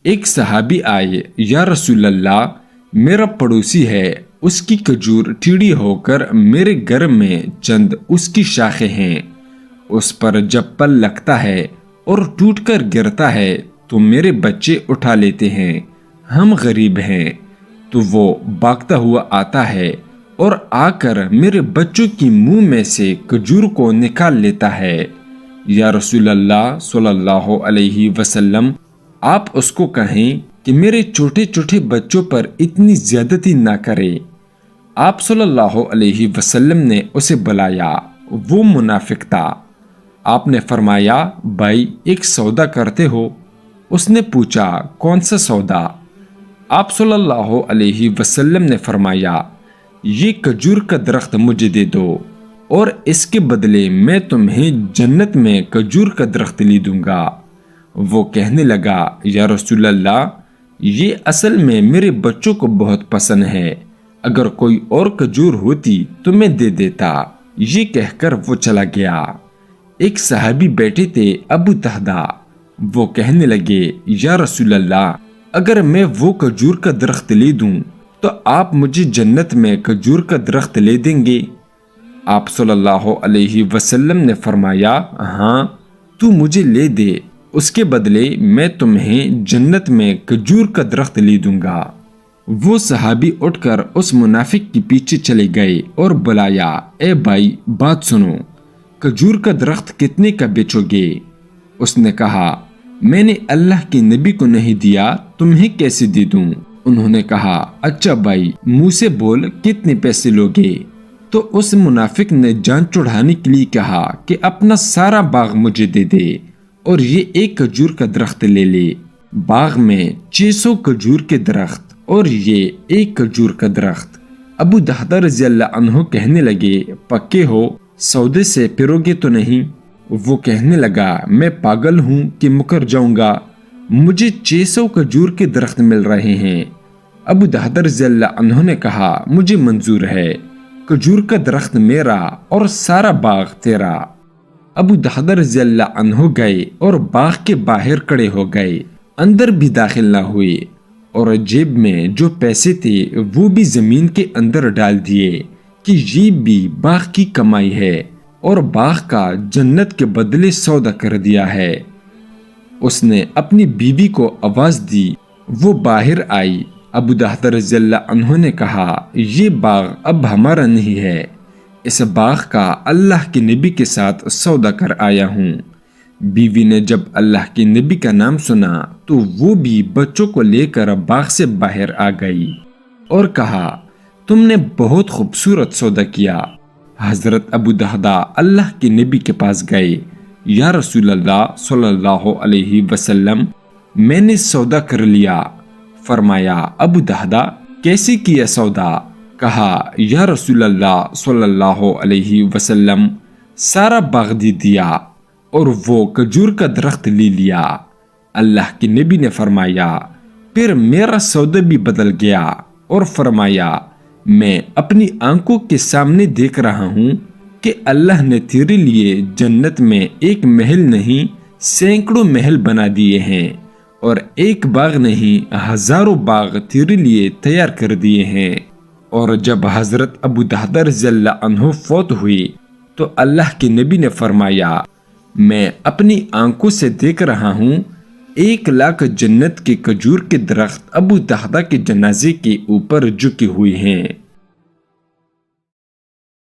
ایک صحابی آئے، یا رسول اللہ، میرا پڑوسی ہے، اس کی کھجور ٹیڑھی ہو کر میرے گھر میں چند اس کی شاخیں ہیں، اس پر جب پل لگتا ہے اور ٹوٹ کر گرتا ہے تو میرے بچے اٹھا لیتے ہیں، ہم غریب ہیں۔ تو وہ بھاگتا ہوا آتا ہے اور آ کر میرے بچوں کی منہ میں سے کھجور کو نکال لیتا ہے۔ یا رسول اللہ صلی اللہ علیہ وسلم، آپ اس کو کہیں کہ میرے چھوٹے چھوٹے بچوں پر اتنی زیادتی نہ کرے۔ آپ صلی اللہ علیہ وسلم نے اسے بلایا، وہ منافق تھا۔ آپ نے فرمایا، بھائی ایک سودا کرتے ہو؟ اس نے پوچھا، کون سا سودا؟ آپ صلی اللہ علیہ وسلم نے فرمایا، یہ کھجور کا درخت مجھے دے دو اور اس کے بدلے میں تمہیں جنت میں کھجور کا درخت لی دوں گا۔ وہ کہنے لگا، یا رسول اللہ، یہ اصل میں میرے بچوں کو بہت پسند ہے، اگر کوئی اور کھجور ہوتی تو میں دے دیتا۔ یہ کہہ کر وہ چلا گیا۔ ایک صحابی بیٹھے تھے، ابو دہدا، وہ کہنے لگے، یا رسول اللہ، اگر میں وہ کھجور کا درخت لے دوں تو آپ مجھے جنت میں کھجور کا درخت لے دیں گے؟ آپ صلی اللہ علیہ وسلم نے فرمایا، ہاں، تو مجھے لے دے، اس کے بدلے میں تمہیں جنت میں کھجور کا درخت لے دوں گا۔ وہ صحابی اٹھ کر اس منافق کے پیچھے چلے گئے اور بلایا، اے بھائی بات سنو، کھجور کا درخت کتنے کا بیچو گے؟ اس نے کہا، میں نے اللہ کے نبی کو نہیں دیا، تمہیں کیسے دے دوں؟ انہوں نے کہا، اچھا بھائی منہ سے بول، کتنے پیسے لوگے؟ تو اس منافق نے جان چڑھانے کے لیے کہا کہ اپنا سارا باغ مجھے دے دے اور یہ ایک کھجور کا درخت لے لے۔ باغ میں 600 کھجور کے درخت اور یہ ایک کھجور کا درخت۔ ابو دہدا رضی اللہ عنہ کہنے لگے، پکے ہو، سودے سے پھرو گے تو نہیں؟ وہ کہنے لگا، میں پاگل ہوں کہ مکر جاؤں گا، مجھے 600 کھجور کے درخت مل رہے ہیں۔ ابو دہدا رضی اللہ عنہ نے کہا، مجھے منظور ہے، کھجور کا درخت میرا اور سارا باغ تیرا۔ ابو دہدا رضی اللہ عنہ گئے اور باغ کے باہر کھڑے ہو گئے، اندر بھی داخل نہ ہوئے، اور جیب میں جو پیسے تھے وہ بھی زمین کے اندر ڈال دیے کہ یہ بھی باغ کی کمائی ہے اور باغ کا جنت کے بدلے سودا کر دیا ہے۔ اس نے اپنی بیوی کو آواز دی، وہ باہر آئی۔ ابو دہدا رضی اللہ عنہ نے کہا، یہ باغ اب ہمارا نہیں ہے، اس باغ کا اللہ کے نبی کے ساتھ سودا کر آیا ہوں۔ بیوی نے جب اللہ کے نبی کا نام سنا تو وہ بھی بچوں کو لے کر باغ سے باہر آ گئی اور کہا، تم نے بہت خوبصورت سودا کیا۔ حضرت ابو دہدا اللہ کے نبی کے پاس گئے، یا رسول اللہ صلی اللہ علیہ وسلم، میں نے سودا کر لیا۔ فرمایا، ابو دہدا کیسے کیا سودا؟ کہا، یا رسول اللہ صلی اللہ علیہ وسلم، سارا باغ دے دیا اور وہ کھجور کا درخت لے لیا۔ اللہ کے نبی نے فرمایا، پھر میرا سودا بھی بدل گیا، اور فرمایا، میں اپنی آنکھوں کے سامنے دیکھ رہا ہوں کہ اللہ نے تیرے لیے جنت میں ایک محل نہیں سینکڑوں محل بنا دیے ہیں، اور ایک باغ نہیں ہزاروں باغ تیرے لیے تیار کر دیے ہیں۔ اور جب حضرت ابو دہدا رضی اللہ عنہ فوت ہوئی تو اللہ کے نبی نے فرمایا، میں اپنی آنکھوں سے دیکھ رہا ہوں 1,00,000 جنت کے کھجور کے درخت ابو دہدا کے جنازے کے اوپر جھکے ہوئے ہیں۔